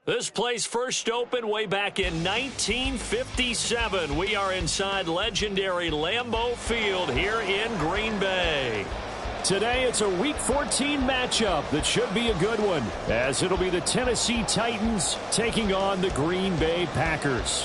This place first opened way back in 1957. We are inside legendary Lambeau Field here in Green Bay. Today, it's a Week 14 matchup that should be a good one, as it'll be the Tennessee Titans taking on the Green Bay Packers.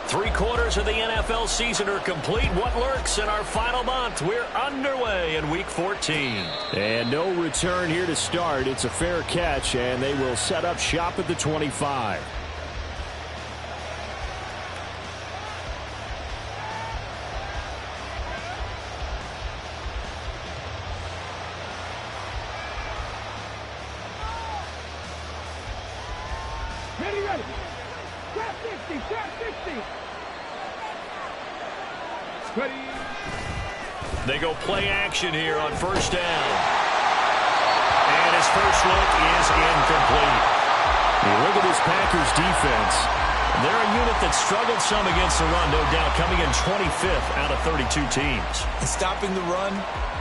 Three-quarters of the NFL season are complete. What lurks in our final month? We're underway in Week 14. And no return here to start. It's a fair catch, and they will set up shop at the 25. Ready. Trap 60, trap 60. Ready. They go play action here on first down. And his first look is incomplete. You look at this Packers defense. They're a unit that struggled some against the run, no doubt, coming in 25th out of 32 teams. And stopping the run,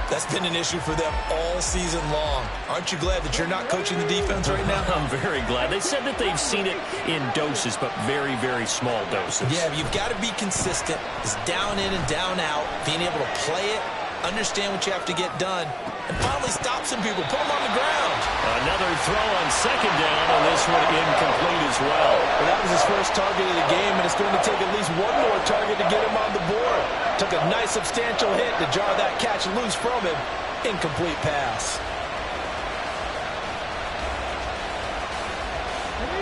that's been an issue for them all season long. Aren't you glad that you're not coaching the defense right now? I'm very glad. They said that they've seen it in doses, but very, very small doses. Yeah, you've got to be consistent. It's down in and down out, being able to play it, understand what you have to get done, and finally stop some people, put them on the ground. Another throw on second down, and this one incomplete as well. Well, that was his first target of the game, and it's going to take at least one more target to get him on the board. Took a nice substantial hit to jar that catch loose from him. Incomplete pass.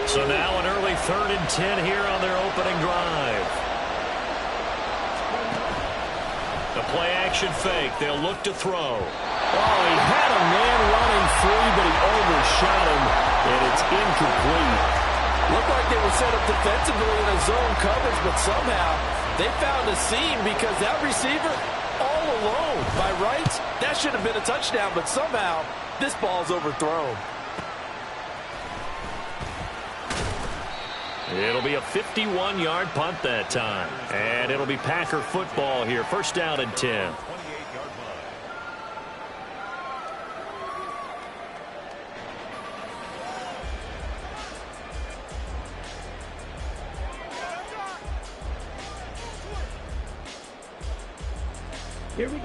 So now an early 3rd and 10 here on their opening drive. The play-action fake. They'll look to throw. Oh, he had a man running free, but he overshot him, and it's incomplete. Looked like they were set up defensively in a zone coverage, but somehow they found a seam because that receiver all alone. By rights, that should have been a touchdown, but somehow this ball's overthrown. It'll be a 51-yard punt that time. And it'll be Packer football here. First down and 10.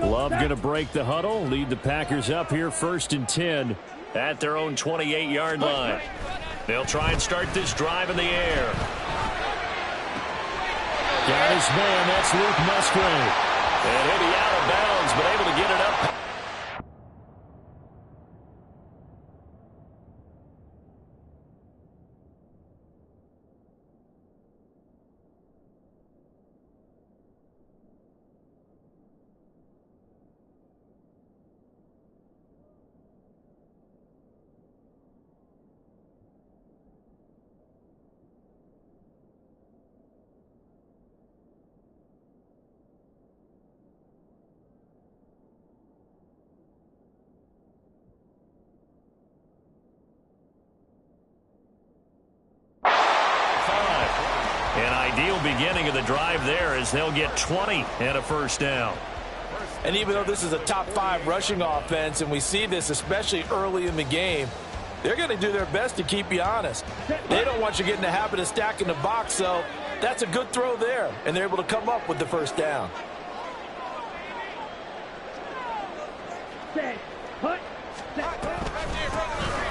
Love going to break the huddle, lead the Packers up here 1st and 10 at their own 28-yard line. They'll try and start this drive in the air. Got his man, that's Luke Musgrave. And he'll be out of bounds, but able to get it up. An ideal beginning of the drive there as they'll get 20 and a first down. And even though this is a top 5 rushing offense, and we see this especially early in the game, they're going to do their best to keep you honest. They don't want you getting the habit of stacking the box, so that's a good throw there, and they're able to come up with the first down.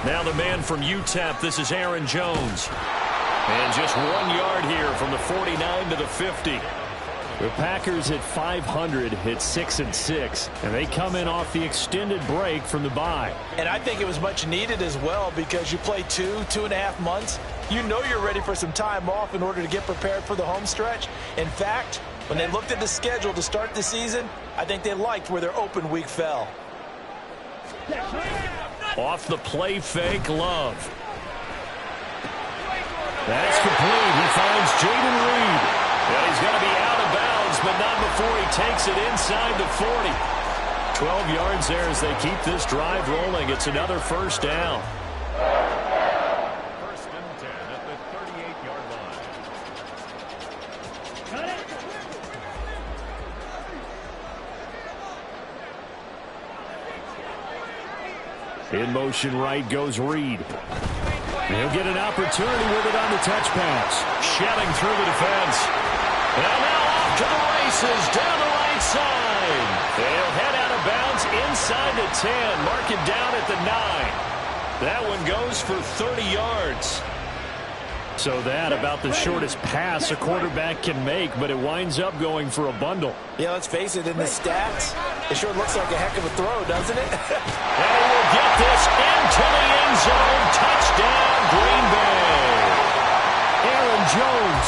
Now the man from UTEP, this is Aaron Jones. And just 1 yard here from the 49 to the 50. The Packers at 500 hit 6-6, and they come in off the extended break from the bye. And I think it was much needed as well because you play 2.5 months. You know you're ready for some time off in order to get prepared for the home stretch. In fact, when they looked at the schedule to start the season, I think they liked where their open week fell. Off the play fake, Love. That's complete. He finds Jaden Reed. And he's going to be out of bounds, but not before he takes it inside the 40. 12 yards there as they keep this drive rolling. It's another first down. First and 10 at the 38-yard line. In motion right goes Reed. He'll get an opportunity with it on the touch pass. Shedding through the defense. And now off to the races down the right side. They'll head out of bounds inside the 10. Mark it down at the 9. That one goes for 30 yards. So that about the shortest pass a quarterback can make, but it winds up going for a bundle. Yeah, let's face it, in the stats, it sure looks like a heck of a throw, doesn't it? And he will get this into the end zone. Touchdown, Green Bay. Aaron Jones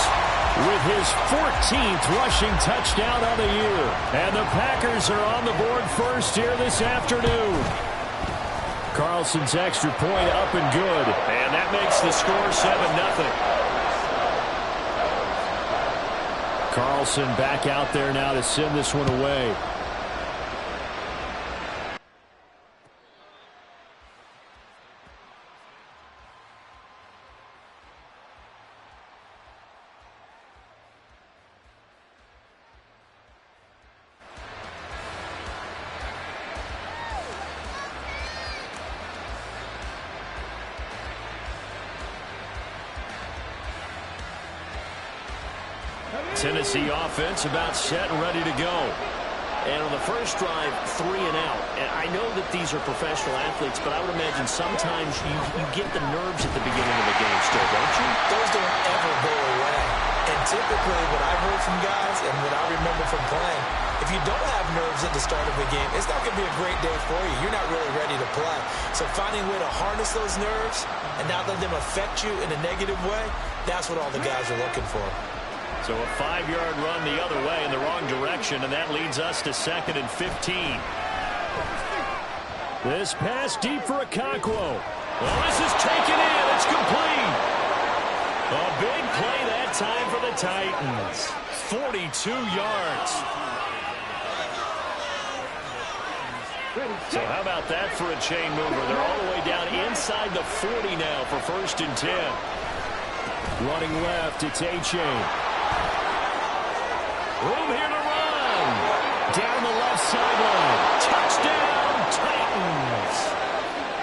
with his 14th rushing touchdown on the year. And the Packers are on the board first here this afternoon. Carlson's extra point up and good. And that makes the score 7-0. Carlson back out there now to send this one away. Tennessee offense about set and ready to go. And on the first drive, 3 and out. And I know that these are professional athletes, but I would imagine sometimes you get the nerves at the beginning of the game still, don't you? Those don't ever go away. And typically what I've heard from guys and what I remember from playing, if you don't have nerves at the start of a game, it's not going to be a great day for you. You're not really ready to play. So finding a way to harness those nerves and not let them affect you in a negative way, that's what all the guys are looking for. So a 5-yard run the other way in the wrong direction, and that leads us to 2nd and 15. This pass deep for Okonkwo. Well, this is taken in. It's complete. A big play that time for the Titans. 42 yards. So how about that for a chain mover? They're all the way down inside the 40 now for 1st and 10. Running left, it's A-Chain. Room here to run. Down the left sideline. Touchdown, Titans.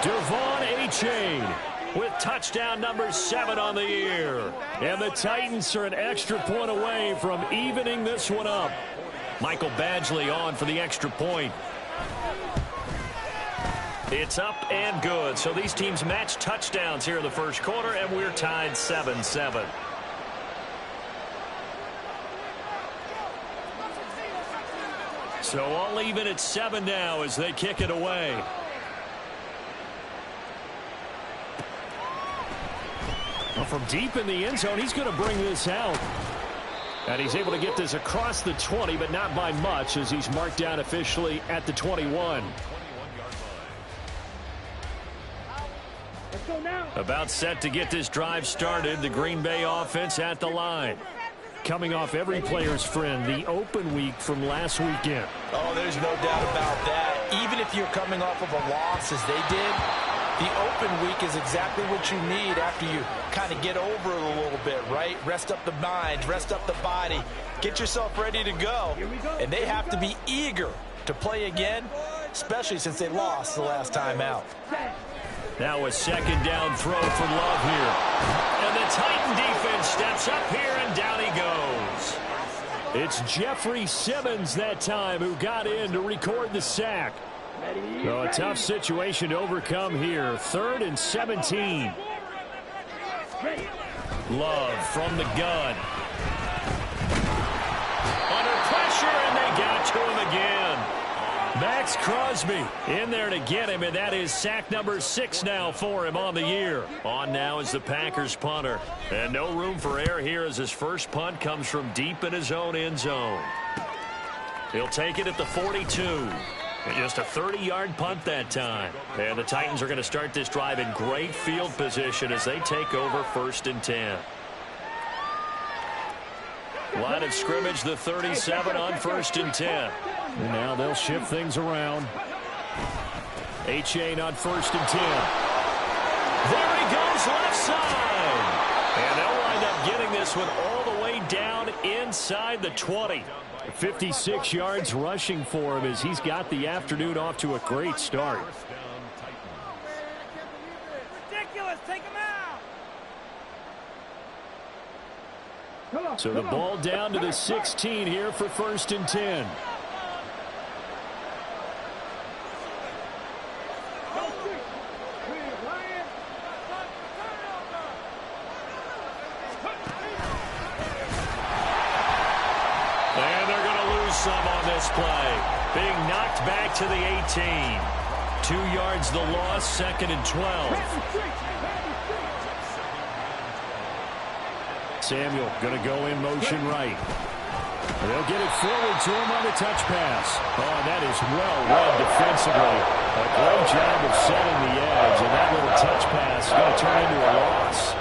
Devon A-Chain with touchdown number 7 on the year. And the Titans are an extra point away from evening this one up. Michael Badgley on for the extra point. It's up and good. So these teams match touchdowns here in the first quarter, and we're tied 7-7. So all even at 7 now as they kick it away. Well, from deep in the end zone, he's going to bring this out. And he's able to get this across the 20, but not by much as he's marked down officially at the 21. About set to get this drive started. The Green Bay offense at the line. Coming off every player's friend, the open week from last weekend. Oh, there's no doubt about that. Even if you're coming off of a loss as they did, the open week is exactly what you need after you kind of get over it a little bit, right? Rest up the mind, rest up the body, get yourself ready to go. And they have to be eager to play again, especially since they lost the last time out. Now a 2nd down throw from Love here. And the Titan defense steps up here, and down he goes. It's Jeffrey Simmons that time who got in to record the sack. So a tough situation to overcome here. 3rd and 17. Love from the gun. Under pressure, and they got to him again. Max Crosby in there to get him, and that is sack number 6 now for him on the year. On now is the Packers punter. And no room for error here as his first punt comes from deep in his own end zone. He'll take it at the 42. And just a 30-yard punt that time. And the Titans are going to start this drive in great field position as they take over 1st and 10. Line of scrimmage, the 37 on 1st and 10. And now they'll shift things around. Achane on 1st and 10. There he goes, left side. And they'll wind up getting this one all the way down inside the 20. 56 yards rushing for him as he's got the afternoon off to a great start. Ridiculous. Take him out. So the ball down to the 16 here for 1st and 10. Some on this play. Being knocked back to the 18. 2 yards the loss, 2nd and 12. Samuel going to go in motion right. They'll get it forward to him on the touch pass. Oh, that is well read defensively. A great job of setting the edge, and that little touch pass is going to turn into a loss.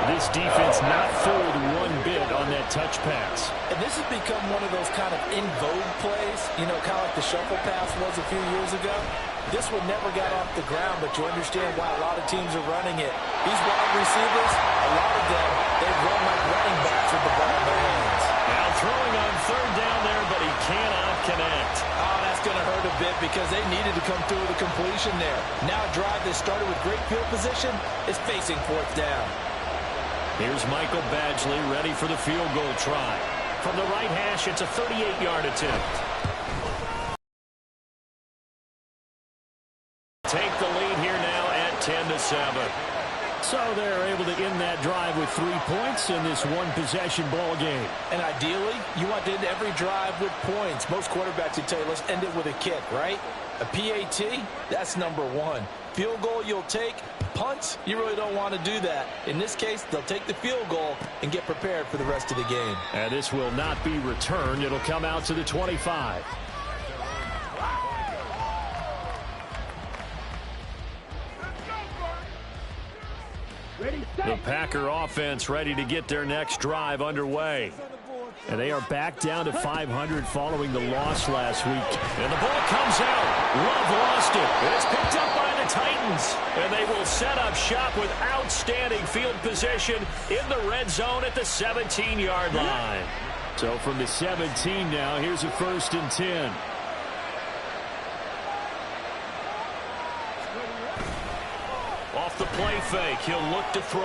This defense not fooled one bit on that touch pass. And this has become one of those kind of in vogue plays, you know, kind of like the shuffle pass was a few years ago. This one never got off the ground, but you understand why a lot of teams are running it. These wide receivers, a lot of them, they run like running backs with the ball in their hands. Now throwing on 3rd down there, but he cannot connect. Oh, that's going to hurt a bit because they needed to come through with a completion there. Now a drive that started with great field position is facing 4th down. Here's Michael Badgley ready for the field goal try. From the right hash, it's a 38-yard attempt. Take the lead here now at 10-7. So they're able to end that drive with 3 points in this one-possession ball game. And ideally, you want to end every drive with points. Most quarterbacks would tell you, let's end it with a kick, right? A PAT, that's number 1. Field goal you'll take. Punts, you really don't want to do that. In this case, they'll take the field goal and get prepared for the rest of the game. And this will not be returned. It'll come out to the 25. The Packer offense ready to get their next drive underway. And they are back down to 500 following the loss last week. And the ball comes out. Love lost it. It's picked up by the Titans. And they will set up shop with outstanding field position in the red zone at the 17-yard line. So from the 17 now, here's a 1st and 10. Off the play fake, he'll look to throw.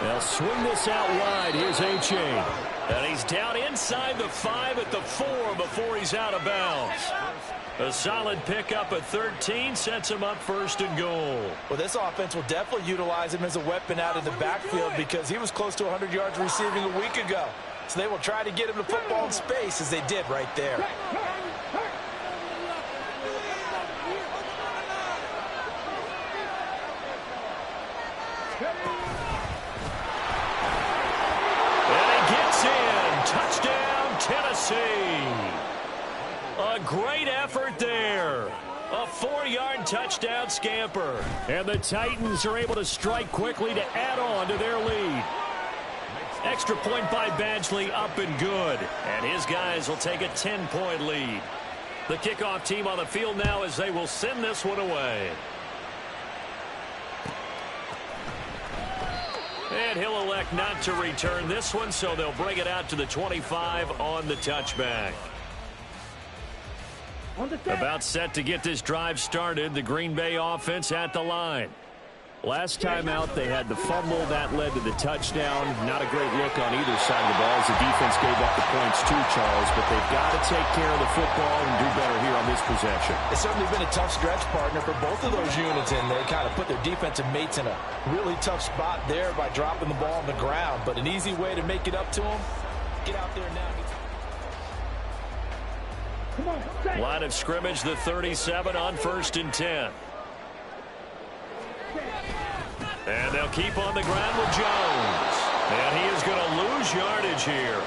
They'll swing this out wide. Here's Achane. And he's down inside the 5 at the 4 before he's out of bounds. A solid pickup at 13 sets him up 1st and goal. Well, this offense will definitely utilize him as a weapon out of the backfield because he was close to 100 yards receiving a week ago. So they will try to get him the football in space as they did right there. Touchdown, Tennessee. A great effort there. A 4-yard touchdown scamper. And the Titans are able to strike quickly to add on to their lead. Extra point by Badgley up and good. And his guys will take a 10-point lead. The kickoff team on the field now as they will send this one away. And he'll elect not to return this one, so they'll bring it out to the 25 on the touchback. About set to get this drive started, the Green Bay offense at the line. Last time out, they had the fumble. That led to the touchdown. Not a great look on either side of the ball as the defense gave up the points too, Charles. But they've got to take care of the football and do better here on this possession. It's certainly been a tough stretch, partner, for both of those units in there. Kind of put their defensive mates in a really tough spot there by dropping the ball on the ground. But an easy way to make it up to them, get out there now. Line of scrimmage, the 37 on 1st and 10. And they'll keep on the ground with Jones. And he is going to lose yardage here.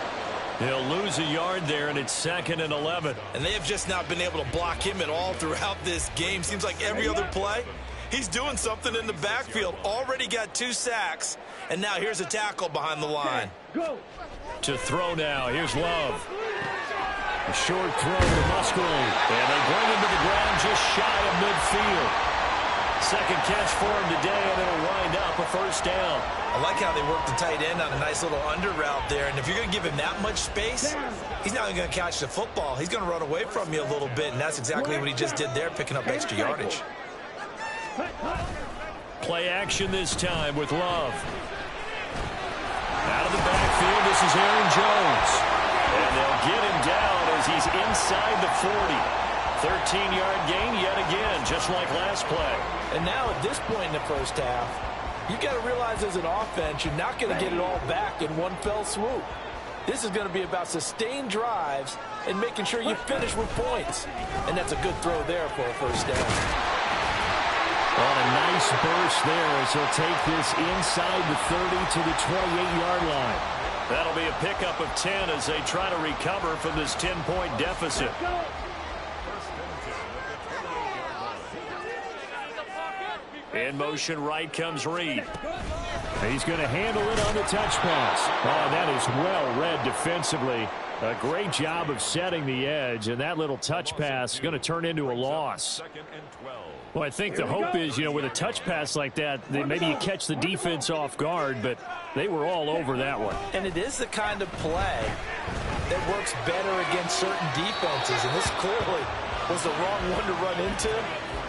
He'll lose a yard there, and it's 2nd and 11. And they have just not been able to block him at all throughout this game. Seems like every other play, he's doing something in the backfield. Already got 2 sacks, and now here's a tackle behind the line. Go. To throw now, here's Love. A short throw to Musgrave, and they bring him to the ground just shy of midfield. Second catch for him today, and it'll wind up a first down. I like how they work the tight end on a nice little under route there. And if you're going to give him that much space, he's not even going to catch the football. He's going to run away from you a little bit, and that's exactly what he just did there, picking up extra yardage. Play action this time with Love. Out of the backfield, this is Aaron Jones. And they'll get him down as he's inside the 40. 13-yard gain yet again, just like last play. And now at this point in the first half, you've got to realize as an offense, you're not going to get it all back in one fell swoop. This is going to be about sustained drives and making sure you finish with points. And that's a good throw there for a first down. On a nice burst there as he'll take this inside the 30 to the 28-yard line. That'll be a pickup of 10 as they try to recover from this 10-point deficit. In motion right comes Reed. He's going to handle it on the touch pass. Oh, that is well read defensively. A great job of setting the edge, and that little touch pass is going to turn into a loss. Well, I think the hope is, with a touch pass like that, maybe you catch the defense off guard, but they were all over that one. And it is the kind of play that works better against certain defenses, and this clearly was the wrong one to run into.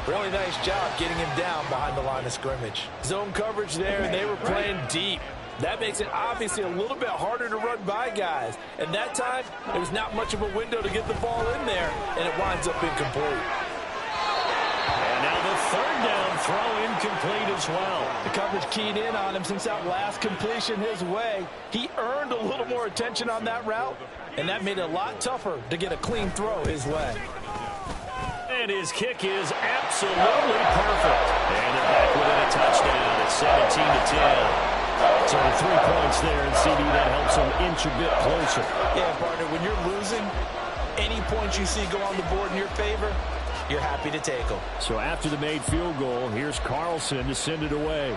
Really nice job getting him down behind the line of scrimmage. Zone coverage there, and they were playing deep. That makes it obviously a little bit harder to run by guys. And that time, there was not much of a window to get the ball in there, and it winds up incomplete. And now the third down throw incomplete as well. The coverage keyed in on him since that last completion his way. He earned a little more attention on that route, and that made it a lot tougher to get a clean throw his way. And his kick is absolutely perfect. And they're back within a touchdown at 17-10. So 3 points there, and CD, that helps them inch a bit closer. Yeah, partner, when you're losing, any points you see go on the board in your favor, you're happy to take them. So after the made field goal, here's Carlson to send it away.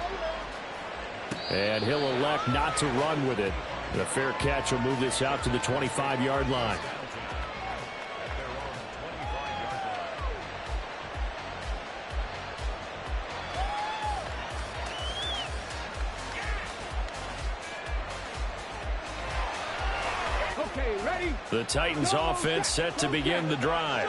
And he'll elect not to run with it. The fair catch will move this out to the 25-yard line. The Titans offense set to begin the drive.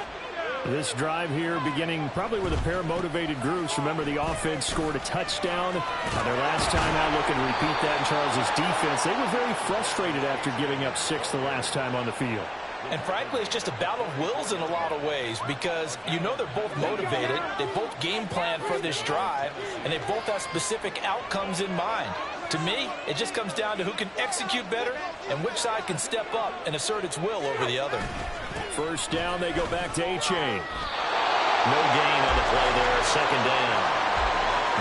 This drive here beginning probably with a pair of motivated groups. Remember, the offense scored a touchdown on their last time out. Looking to repeat that in Charles' defense. They were very frustrated after giving up 6 the last time on the field. And frankly, it's just a battle of wills in a lot of ways because they're both motivated. They both game plan for this drive, and they both have specific outcomes in mind. To me, it just comes down to who can execute better and which side can step up and assert its will over the other. First down, they go back to Achane. No gain on the play there, second down.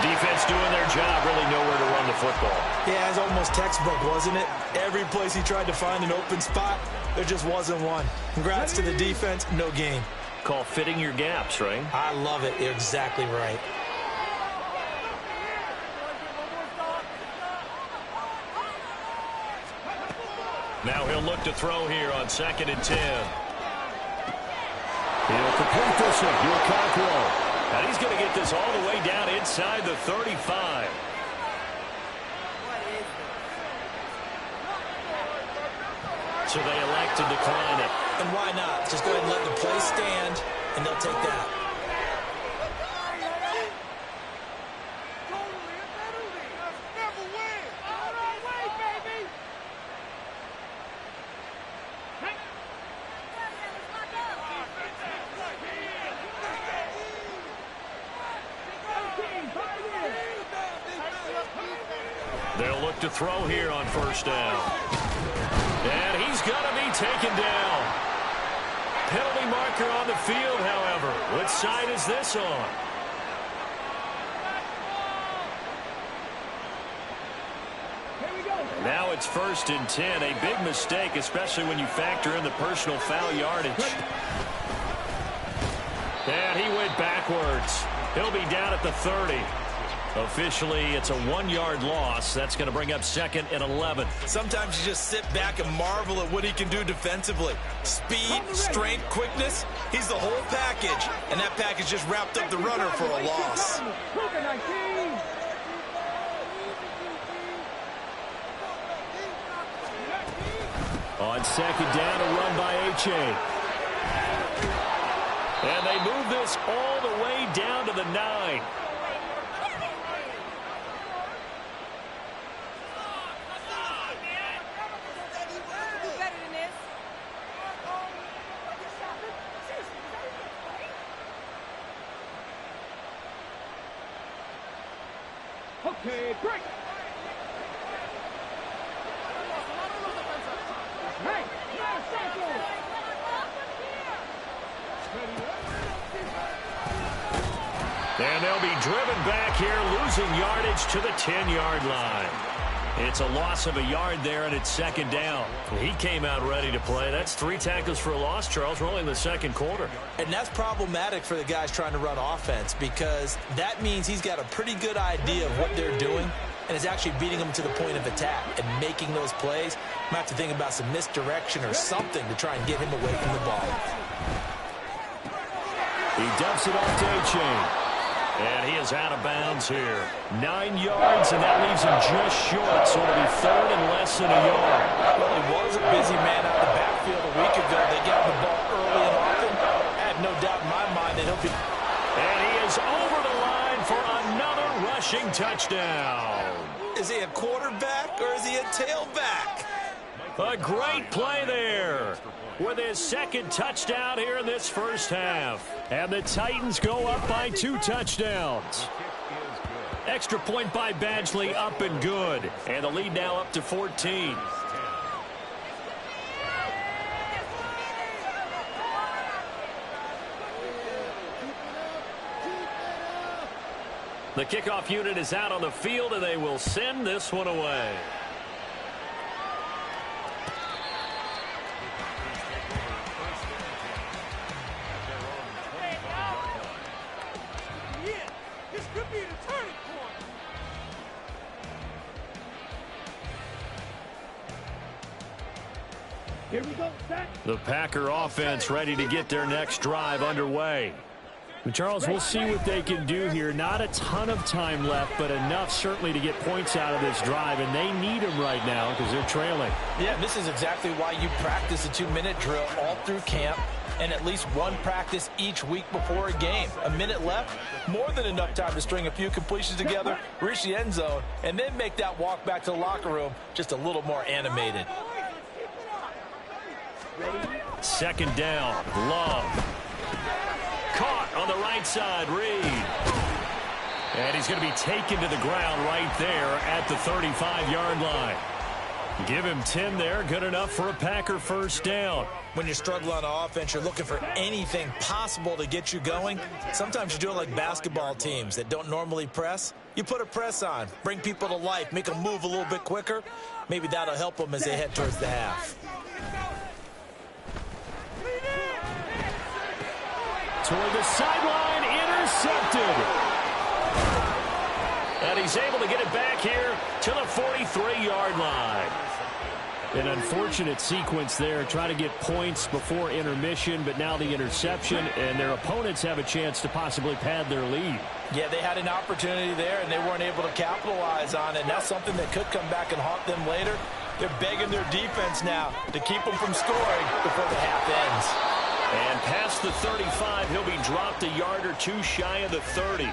Defense doing their job, really nowhere to run the football. Yeah, it was almost textbook, wasn't it? Every place he tried to find an open spot, there just wasn't one. Congrats to the defense, no gain. Call fitting your gaps, right? I love it. You're exactly right. Now he'll look to throw here on 2nd and 10. He'll complete this one. He'll Cockrell. And he's going to get this all the way down inside the 35. So they elect to decline it. And why not? Just go ahead and let the play stand, and they'll take that. They'll look to throw here on first down. And he's going to be taken down. Penalty marker on the field, however. Which side is this on? Now it's 1st and 10. A big mistake, especially when you factor in the personal foul yardage. And he went backwards. He'll be down at the 30. Officially, it's a 1-yard loss. That's going to bring up 2nd and 11. Sometimes you just sit back and marvel at what he can do defensively. Speed, strength, quickness. He's the whole package. And that package just wrapped up the runner for a loss. On 2nd down, a run by H.A. And they move this all the way down to the 9. Okay, break. Hey, and they'll be driven back here, losing yardage to the 10-yard line. It's a loss of a yard there, and it's 2nd down. He came out ready to play. That's 3 tackles for a loss, Charles. We're only in the 2nd quarter. And that's problematic for the guys trying to run offense, because that means he's got a pretty good idea of what they're doing and is actually beating them to the point of attack and making those plays. Might have to think about some misdirection or something to try and get him away from the ball. He dumps it off to A-Chain. And he is out of bounds here. 9 yards, and that leaves him just short. So it'll be 3rd and less than a yard. Well, he was a busy man out of the backfield a week ago. They got the ball early and often. I have no doubt in my mind that he'll be... And he is over the line for another rushing touchdown. Is he a quarterback or is he a tailback? A great play there with his 2nd touchdown here in this first half. And the Titans go up by 2 touchdowns. Extra point by Badgley, up and good. And the lead now up to 14. The kickoff unit is out on the field, and they will send this one away. Here we go, set. The Packer offense ready to get their next drive underway. And Charles, we'll see what they can do here. Not a ton of time left, but enough certainly to get points out of this drive, and they need them right now because they're trailing. Yeah, this is exactly why you practice a 2-minute drill all through camp and at least one practice each week before a game. A minute left, more than enough time to string a few completions together, reach the end zone, and then make that walk back to the locker room just a little more animated. 2nd down, Love. Caught on the right side, Reed. And he's going to be taken to the ground right there at the 35-yard line. Give him 10 there, good enough for a Packer first down. When you struggle on offense, you're looking for anything possible to get you going. Sometimes you do it like basketball teams that don't normally press. You put a press on, bring people to life, make them move a little bit quicker. Maybe that'll help them as they head towards the half. Toward the sideline, intercepted. And he's able to get it back here to the 43-yard line. An unfortunate sequence there, trying to get points before intermission, but now the interception, and their opponents have a chance to possibly pad their lead. Yeah, they had an opportunity there, and they weren't able to capitalize on it, and that's something that could come back and haunt them later. They're begging their defense now to keep them from scoring before the half ends. And past the 35, he'll be dropped a yard or two shy of the 30.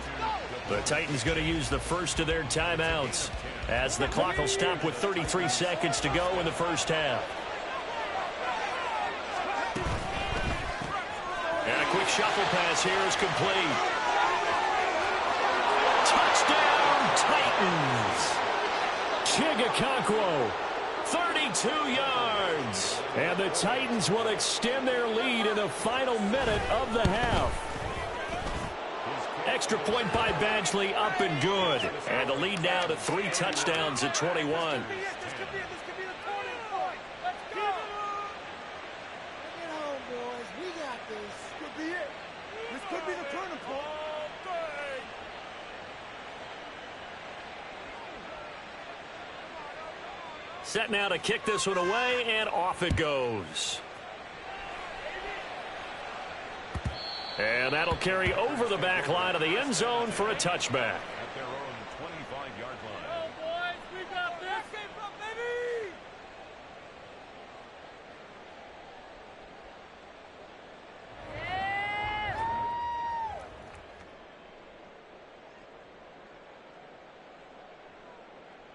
The Titans going to use the first of their timeouts as the clock will stop with 33 seconds to go in the first half. And a quick shuffle pass here is complete. Touchdown, Titans. Chigga 32 yards. And the Titans will extend their lead in the final minute of the half. extra point by Badgley up and good. And the lead now to 3 touchdowns at 21. Set now to kick this one away, and off it goes. And that'll carry over the back line of the end zone for a touchback. At their own 25-yard line. Oh, boys, we got this. Came up, baby.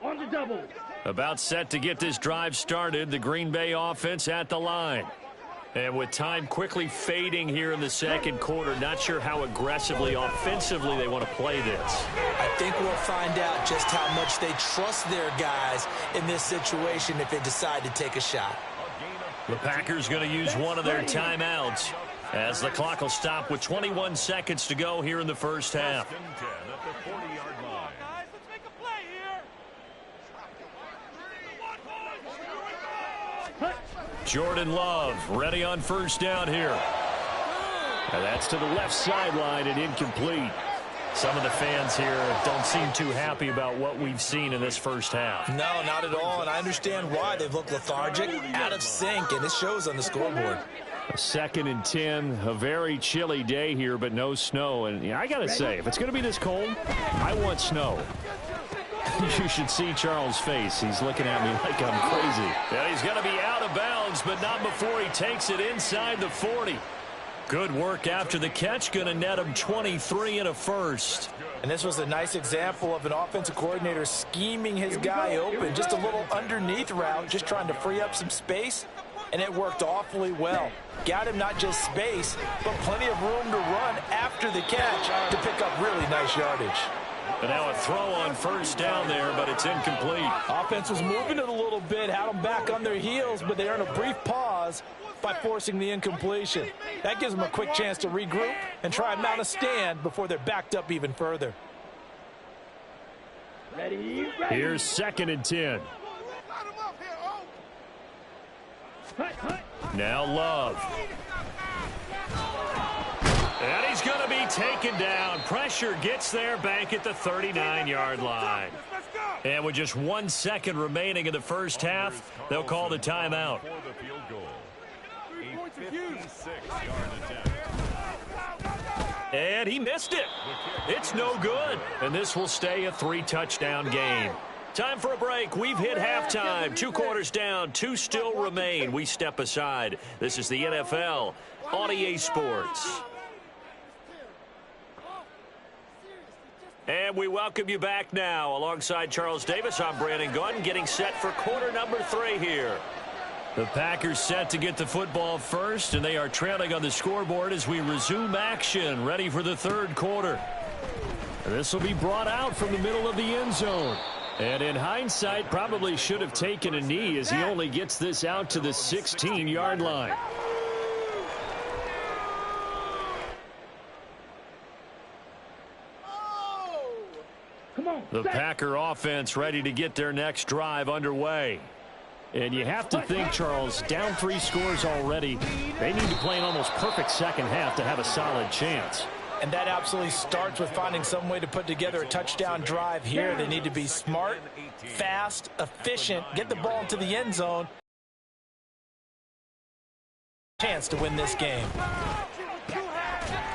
On the double. About set to get this drive started, the Green Bay offense at the line. And with time quickly fading here in the second quarter, not sure how aggressively, offensively they want to play this. I think we'll find out just how much they trust their guys in this situation if they decide to take a shot. The Packers going to use one of their timeouts as the clock will stop with 21 seconds to go here in the first half. First and 10 at the 40-yard line. Guys, let's make a play here. Jordan Love ready on first down here. And that's to the left sideline and incomplete. Some of the fans here don't seem too happy about what we've seen in this first half. No, not at all, and I understand why. They've looked lethargic, out of sync, and it shows on the scoreboard. A 2nd and 10, a very chilly day here, but no snow. And I got to say, if it's going to be this cold, I want snow. You should see Charles' face. He's looking at me like I'm crazy. And he's going to be out of bounds, but not before he takes it inside the 40. Good work after the catch. Going to net him 23 and a first. And this was a nice example of an offensive coordinator scheming his guy open. Just a little underneath route, just trying to free up some space. And it worked awfully well. Got him not just space, but plenty of room to run after the catch to pick up really nice yardage. And now a throw on first down there, but it's incomplete. Offense was moving it a little bit, had them back on their heels, but they earned a brief pause by forcing the incompletion. That gives them a quick chance to regroup and try and mount a stand before they're backed up even further. Ready. Here's 2nd and 10. Now Love. And he's going to be taken down. Pressure gets there back at the 39-yard line. And with just 1 second remaining in the first half, they'll call the timeout. For the field goal. A 56-yard attempt. And he missed it. It's no good. And this will stay a 3-touchdown game. Time for a break. We've hit halftime. 2 quarters down. 2 still remain. We step aside. This is the NFL on EA Sports. And we welcome you back now. Alongside Charles Davis, I'm Brandon Gunn, getting set for quarter number 3 here. The Packers set to get the football first, and they are trailing on the scoreboard as we resume action, ready for the third quarter. This will be brought out from the middle of the end zone. And in hindsight, probably should have taken a knee as he only gets this out to the 16-yard line. The Packer offense ready to get their next drive underway. And you have to think, Charles, down 3 scores already. They need to play an almost perfect second half to have a solid chance. And that absolutely starts with finding some way to put together a touchdown drive here. They need to be smart, fast, efficient, get the ball into the end zone. Chance to win this game.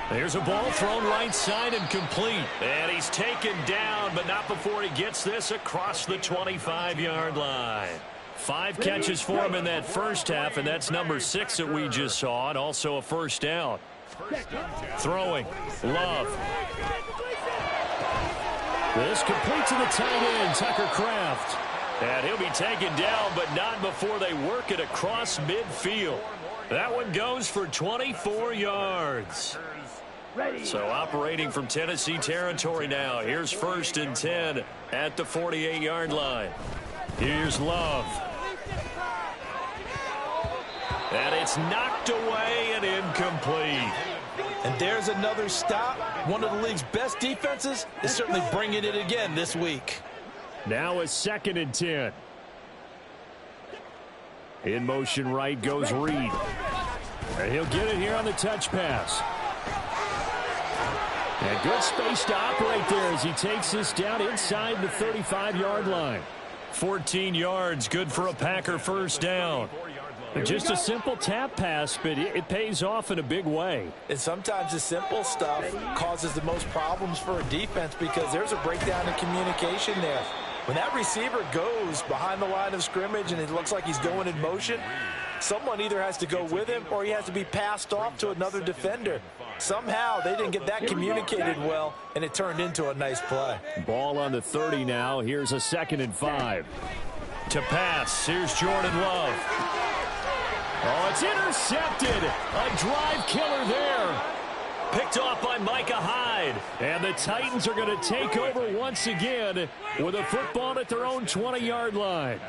There's a ball thrown right side and complete. And he's taken down, but not before he gets this across the 25-yard line. 5 catches for him in that first half, and that's number 6 that we just saw, and also a first down. Throwing. Love. This complete to the tight end, Tucker Kraft. And he'll be taken down, but not before they work it across midfield. That one goes for 24 yards. So operating from Tennessee territory now. Here's 1st and 10 at the 48-yard line. Here's Love. And it's knocked away and incomplete. And there's another stop. One of the league's best defenses is certainly bringing it again this week. Now a 2nd and 10. In motion right goes Reed. And he'll get it here on the touch pass. And good space to operate there as he takes this down inside the 35-yard line. 14 yards, good for a Packer first down. Just a simple tap pass, but it pays off in a big way. And sometimes the simple stuff causes the most problems for a defense because there's a breakdown in communication there. When that receiver goes behind the line of scrimmage and it looks like he's going in motion, someone either has to go with him or he has to be passed off to another defender. Somehow they didn't get that communicated well, and it turned into a nice play. Ball on the 30 now. Here's a 2nd and 5. To pass, here's Jordan Love. Oh, it's intercepted. A drive killer there. Picked off by Micah Hyde. And the Titans are going to take over once again with a football at their own 20-yard line.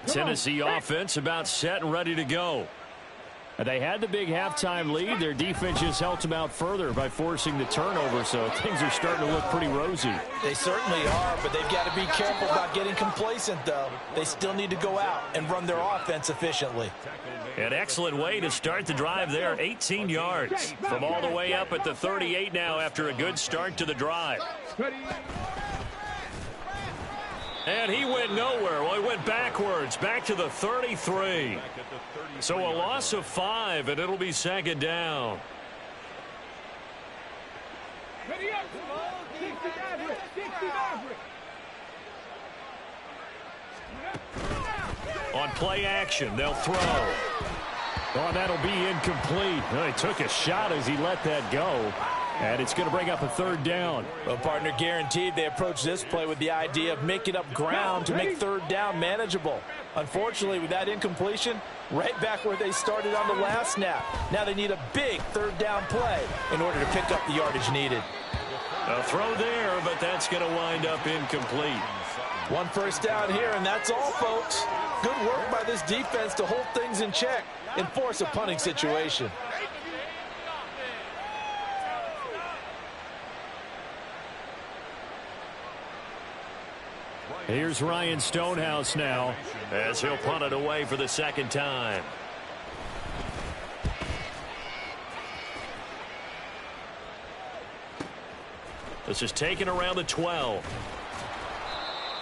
Tennessee offense about set and ready to go. They had the big halftime lead. Their defense just helped them out further by forcing the turnover, so things are starting to look pretty rosy. They certainly are, but they've got to be careful about getting complacent, though. They still need to go out and run their offense efficiently. An excellent way to start the drive there, 18 yards. From all the way up at the 38 now after a good start to the drive. And he went nowhere. Well, he went backwards, back to the 33. So a loss of 5, and it'll be 2nd down. On play action, they'll throw. Oh, that'll be incomplete. Well, he took a shot as he let that go. And it's going to bring up a 3rd down. Well, partner, guaranteed they approach this play with the idea of making up ground to make 3rd down manageable. Unfortunately, with that incompletion, right back where they started on the last snap. Now they need a big 3rd down play in order to pick up the yardage needed. A throw there, but that's going to wind up incomplete. 1 first down here, and that's all, folks. Good work by this defense to hold things in check and force a punting situation. Here's Ryan Stonehouse now as he'll punt it away for the 2nd time. This is taken around the 12.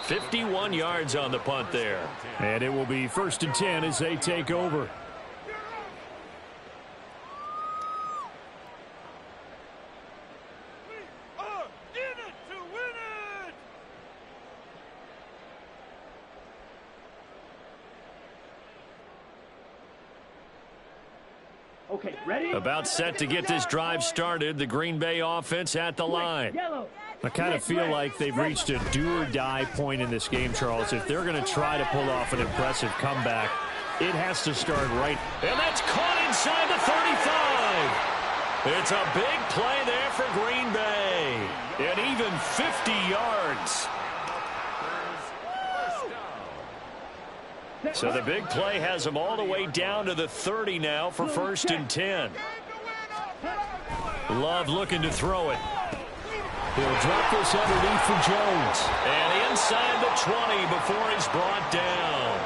51 yards on the punt there. And it will be 1st and 10 as they take over. Okay, ready? About set to get this drive started. The Green Bay offense at the line. I kind of feel like they've reached a do-or-die point in this game, Charles. If they're going to try to pull off an impressive comeback, it has to start right. And that's caught inside the 35. It's a big play there for Green Bay. And even 50 yards. So the big play has them all the way down to the 30 now for 1st and 10. Love looking to throw it. He'll drop this underneath for Jones. And inside the 20 before he's brought down.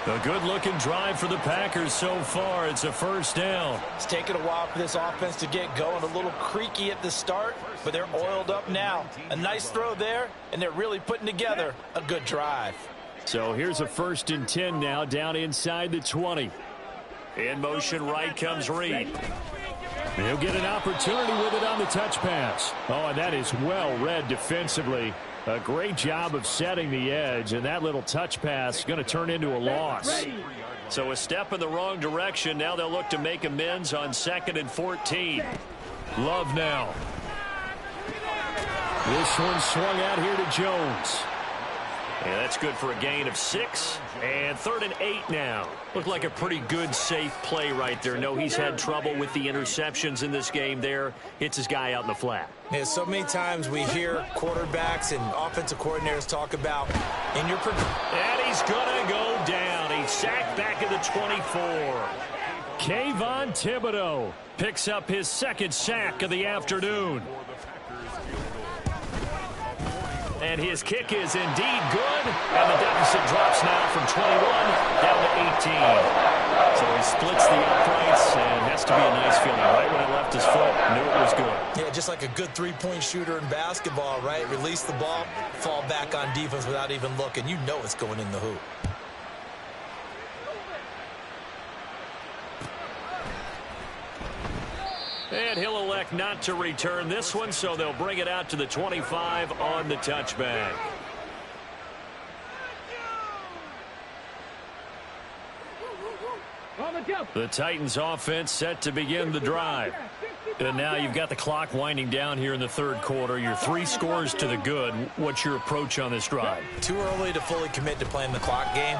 A good-looking drive for the Packers so far. It's a 1st down. It's taken a while for this offense to get going. A little creaky at the start, but they're oiled up now. A nice throw there, and they're really putting together a good drive. So here's a 1st and 10 now down inside the 20. In motion right comes Reed. He'll get an opportunity with it on the touch pass. Oh, and that is well read defensively. A great job of setting the edge, and that little touch pass is going to turn into a loss. So a step in the wrong direction. Now they'll look to make amends on 2nd and 14. Love now. This one swung out here to Jones. And that's good for a gain of 6. And 3rd and 8 now. Looked like a pretty good, safe play right there. No, he's had trouble with the interceptions in this game there. Hits his guy out in the flat. Yeah, so many times we hear quarterbacks and offensive coordinators talk about in your... And he's going to go down. He's sacked back at the 24. Kayvon Thibodeau picks up his second sack of the afternoon. And his kick is indeed good. And the deficit drops now from 21 down to 18. So he splits the uprights, and has to be a nice feeling. Right when he left his foot, knew it was good. Yeah, just like a good three-point shooter in basketball, right? Release the ball, fall back on defense without even looking. You know it's going in the hoop. And he'll elect not to return this one, so they'll bring it out to the 25 on the touchback. The Titans offense set to begin the drive. And now you've got the clock winding down here in the third quarter. You're 3 scores to the good. What's your approach on this drive? Too early to fully commit to playing the clock game.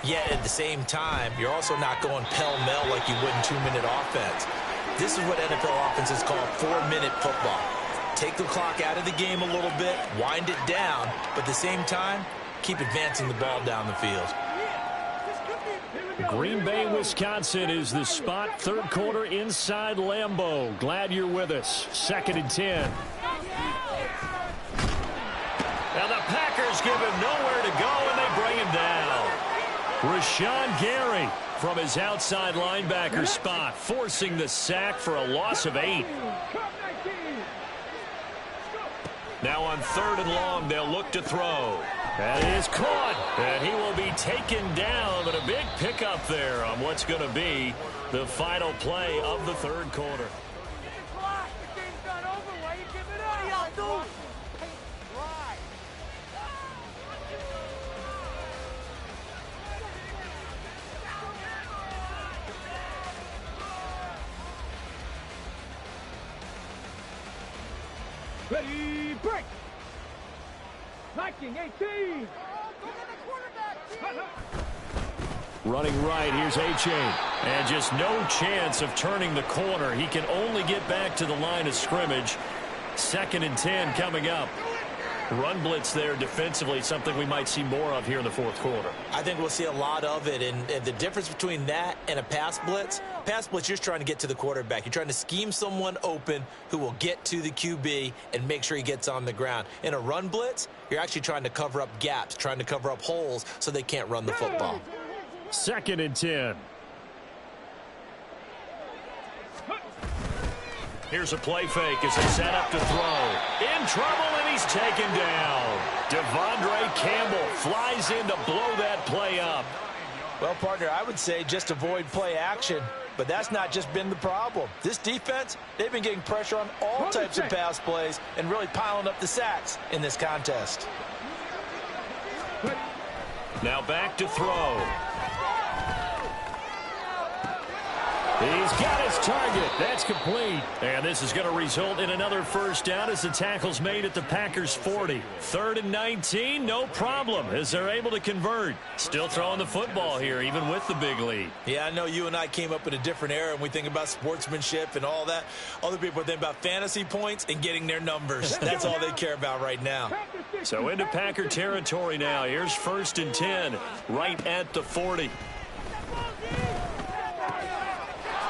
Yet at the same time, you're also not going pell-mell like you would in 2-minute offense. This is what NFL offenses call 4-minute football. Take the clock out of the game a little bit, wind it down, but at the same time, keep advancing the ball down the field. Green Bay, Wisconsin is the spot. Third quarter inside Lambeau. Glad you're with us. 2nd and 10. Now the Packers give him nowhere to go, and they bring him down. Rashawn Gary from his outside linebacker spot, forcing the sack for a loss of 8. Now on 3rd and long, they'll look to throw. That is caught, and he will be taken down, but a big pickup there on what's going to be the final play of the third quarter. Ready, break! Backing 18! Running right, here's A-Chain. And just no chance of turning the corner. He can only get back to the line of scrimmage. 2nd and 10 coming up. Run blitz there defensively, something we might see more of here in the fourth quarter. I think we'll see a lot of it, and the difference between that and a pass blitz, you're just trying to get to the quarterback. You're trying to scheme someone open who will get to the QB and make sure he gets on the ground. In a run blitz, you're actually trying to cover up gaps, trying to cover up holes so they can't run the football. 2nd and 10. Here's a play fake as they set up to throw. In trouble, and he's taken down. Devondre Campbell flies in to blow that play up. Well, partner, I would say just avoid play action, but that's not just been the problem. This defense, they've been getting pressure on all types of pass plays and really piling up the sacks in this contest. Now back to throw. He's got his target. That's complete. And this is going to result in another first down as the tackle's made at the Packers 40. 3rd and 19, no problem as they're able to convert. Still throwing the football here, even with the big lead. Yeah, I know you and I came up in a different era, and we think about sportsmanship and all that. Other people think about fantasy points and getting their numbers. That's all they care about right now. So into Packer territory now. Here's 1st and 10, right at the 40.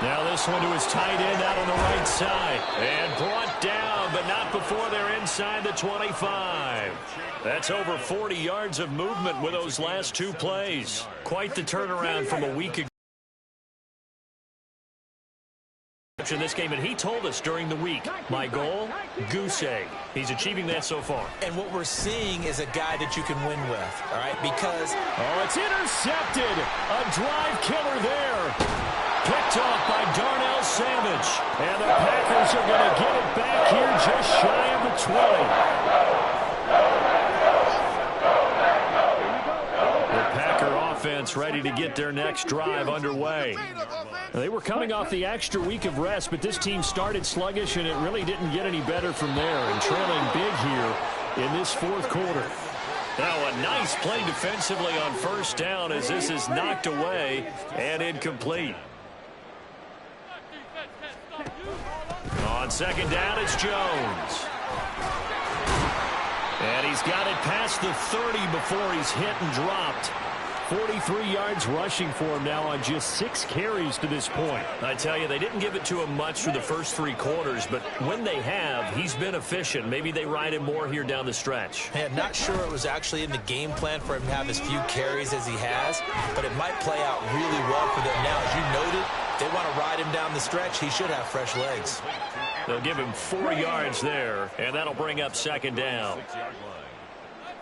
Now this one to his tight end out on the right side. And brought down, but not before they're inside the 25. That's over 40 yards of movement with those last 2 plays. Quite the turnaround from a week ago in this game, and he told us during the week, my goal, goose egg. He's achieving that so far. And what we're seeing is a guy that you can win with, all right, because... Oh, it's intercepted. A drive killer there. Picked off by Darnell Savage. And the Packers are going to get it back here just shy of the 20. The Packer offense ready to get their next drive underway. They were coming off the extra week of rest, but this team started sluggish, and it really didn't get any better from there. And trailing big here in this fourth quarter. Now a nice play defensively on first down as this is knocked away and incomplete. On second down, it's Jones. And he's got it past the 30 before he's hit and dropped. 43 yards rushing for him now on just 6 carries to this point. I tell you, they didn't give it to him much through the first 3 quarters, but when they have, he's been efficient. Maybe they ride him more here down the stretch. Man, not sure it was actually in the game plan for him to have as few carries as he has, but it might play out really well for them now. As you noted, they want to ride him down the stretch. He should have fresh legs. They'll give him 4 yards there, and that'll bring up second down.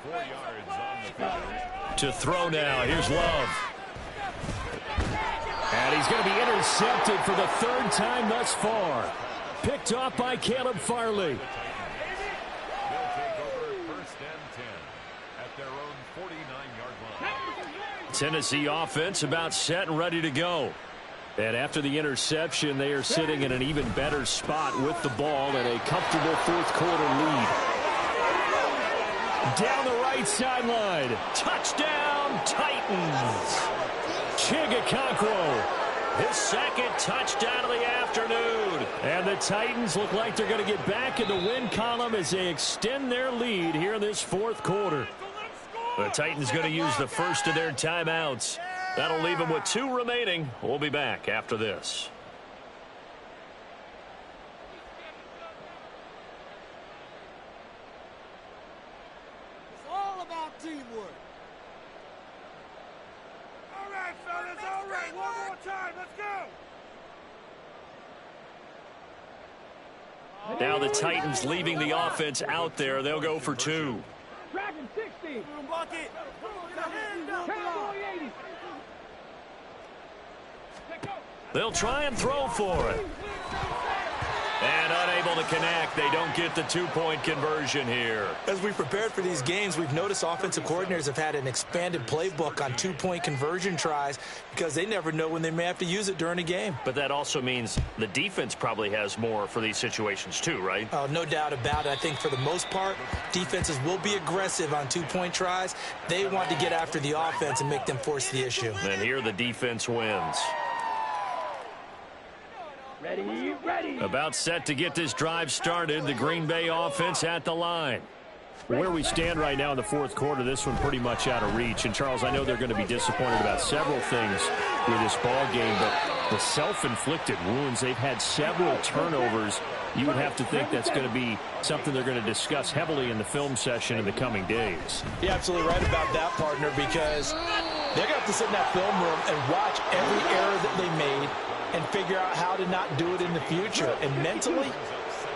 4 yards on the field. To throw now, here's Love. And he's going to be intercepted for the 3rd time thus far. Picked off by Caleb Farley. They'll take over 1st and 10 at their own 49-yard line. Tennessee offense about set and ready to go. And after the interception, they are sitting in an even better spot with the ball and a comfortable 4th quarter lead. Down the right sideline. Touchdown, Titans. Chigakonkwo. His 2nd touchdown of the afternoon. And the Titans look like they're going to get back in the win column as they extend their lead here in this 4th quarter. The Titans going to use the first of their timeouts. That'll leave them with 2 remaining. We'll be back after this. It's all about teamwork. All right, fellas, all right. One more time. Let's go. Now the Titans leaving the offense out there. They'll go for 2. Dragon 60. Bucket. Cowboy 80. They'll try and throw for it. And unable to connect. They don't get the 2-point conversion here. As we prepared for these games, we've noticed offensive coordinators have had an expanded playbook on 2-point conversion tries because they never know when they may have to use it during a game. But that also means the defense probably has more for these situations too, right? No doubt about it. I think for the most part, defenses will be aggressive on 2-point tries. They want to get after the offense and make them force the issue. And here the defense wins. Ready. About set to get this drive started. The Green Bay offense at the line. Where we stand right now in the 4th quarter, this one pretty much out of reach. And, Charles, I know they're going to be disappointed about several things with this ball game, but the self-inflicted wounds, they've had several turnovers. You would have to think that's going to be something they're going to discuss heavily in the film session in the coming days. You're absolutely right about that, partner, because they're going to have to sit in that film room and watch every error that they made and figure out how to not do it in the future. And mentally,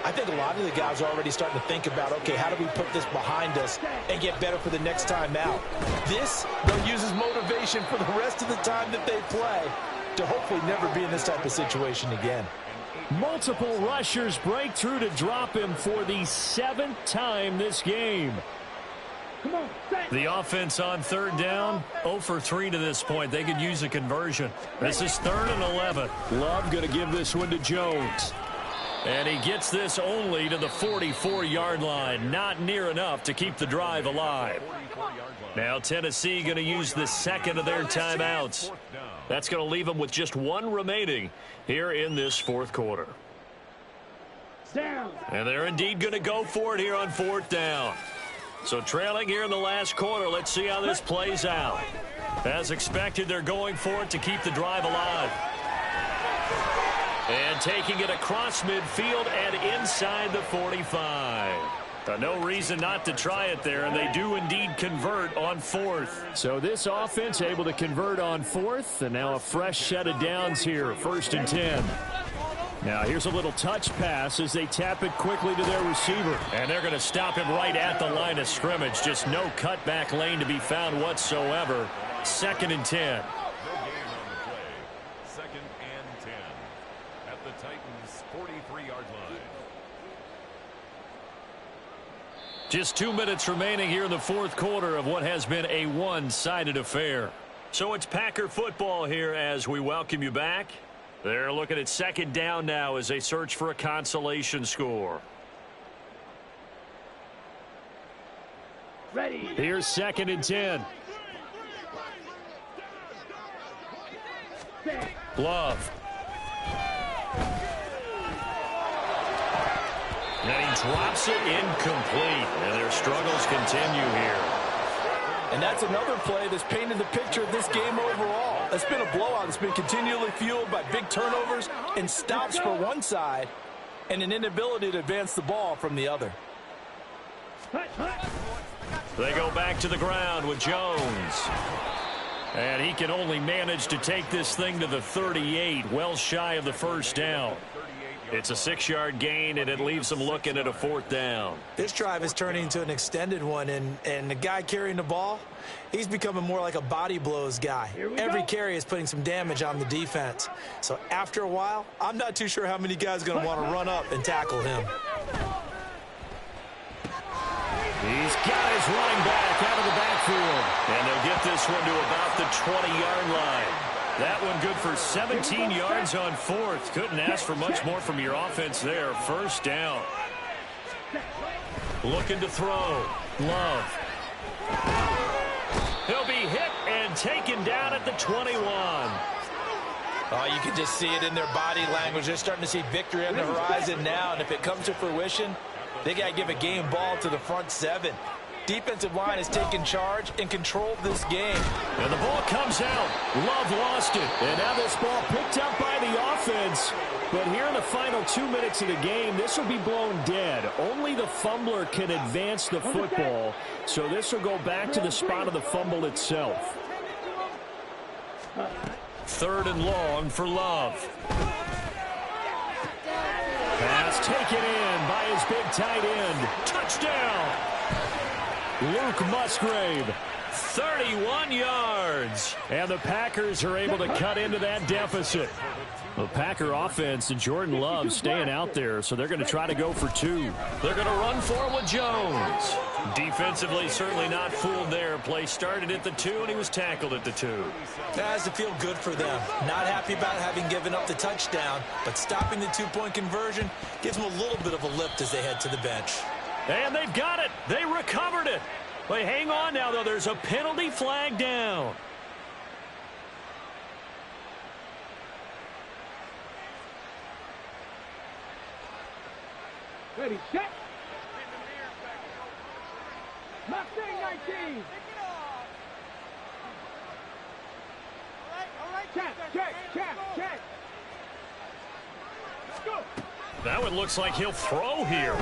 I think a lot of the guys are already starting to think about, okay, how do we put this behind us and get better for the next time out? This, they'll use as motivation for the rest of the time that they play to hopefully never be in this type of situation again. Multiple rushers break through to drop him for the 7th time this game. Come on, the offense on 3rd down, 0 for 3 to this point. They could use a conversion. This is 3rd and 11. Love going to give this one to Jones. And he gets this only to the 44-yard line. Not near enough to keep the drive alive. Now Tennessee going to use the 2nd of their timeouts. That's going to leave them with just 1 remaining here in this 4th quarter. down. And they're indeed going to go for it here on 4th down. So trailing here in the last quarter, let's see how this plays out. As expected, they're going for it to keep the drive alive. And taking it across midfield and inside the 45. No reason not to try it there, and they do indeed convert on 4th. So this offense able to convert on 4th, and now a fresh set of downs here, 1st and 10. Now here's a little touch pass as they tap it quickly to their receiver. And they're going to stop him right at the line of scrimmage. Just no cutback lane to be found whatsoever. 2nd and 10. 2nd and 10 at the Titans' 43-yard line. Just 2 minutes remaining here in the 4th quarter of what has been a one-sided affair. So it's Packer football here as we welcome you back. They're looking at 2nd down now as they search for a consolation score. Ready. Here's 2nd and 10. Love. And he drops it incomplete. And their struggles continue here. And that's another play that's painted the picture of this game overall. It's been a blowout. It's been continually fueled by big turnovers and stops for one side and an inability to advance the ball from the other. They go back to the ground with Jones. And he can only manage to take this thing to the 38, well shy of the first down. It's a 6-yard gain, and it leaves them looking at a 4th down. This drive is turning into an extended one, and the guy carrying the ball, he's becoming more like a body blows guy. Every carry is putting some damage on the defense. So after a while, I'm not too sure how many guys are going to want to run up and tackle him. He's got his running back out of the backfield. And they'll get this one to about the 20-yard line. That one good for 17 yards on 4th. Couldn't ask for much more from your offense there. 1st down. Looking to throw. Love. He'll be hit and taken down at the 21. Oh, you can just see it in their body language. They're starting to see victory on the horizon now. And if it comes to fruition, they got to give a game ball to the front 7. Defensive line has taken charge and controlled this game. And the ball comes out. Love lost it. And now this ball picked up by the offense. But here in the final 2 minutes of the game, this will be blown dead. Only the fumbler can advance the football. So this will go back to the spot of the fumble itself. 3rd and long for Love. Pass taken in by his big tight end. Touchdown! Luke Musgrave, 31 yards. And the Packers are able to cut into that deficit. The Packer offense and Jordan Love staying out there, so they're going to try to go for 2. They're going to run for it with Jones. Defensively, certainly not fooled there. Play started at the 2, and he was tackled at the 2. That has to feel good for them. Not happy about having given up the touchdown, but stopping the 2-point conversion gives them a little bit of a lift as they head to the bench. And they've got it. They recovered it. But hang on now, though. There's a penalty flag down. Ready, set. Mustang 19. All right. Check. Let's go. That one looks like he'll throw here.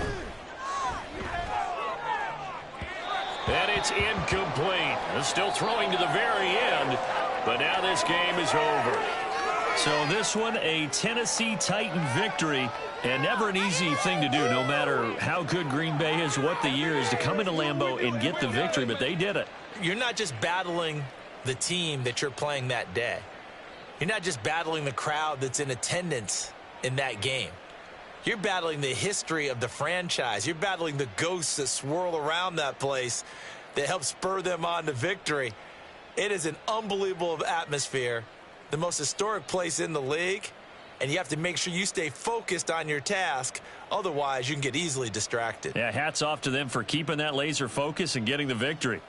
And it's incomplete. Still throwing to the very end, but now this game is over. So this one, a Tennessee Titan victory, and never an easy thing to do, no matter how good Green Bay is, what the year is, to come into Lambeau and get the victory, but they did it. You're not just battling the team that you're playing that day. You're not just battling the crowd that's in attendance in that game. You're battling the history of the franchise. You're battling the ghosts that swirl around that place that help spur them on to victory. It is an unbelievable atmosphere, the most historic place in the league, and you have to make sure you stay focused on your task. Otherwise, you can get easily distracted. Yeah, hats off to them for keeping that laser focus and getting the victory.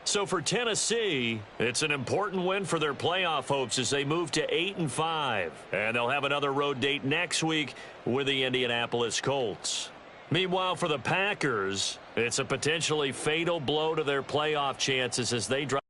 So for Tennessee, it's an important win for their playoff hopes as they move to 8-5. And they'll have another road date next week with the Indianapolis Colts. Meanwhile, for the Packers, it's a potentially fatal blow to their playoff chances as they drop.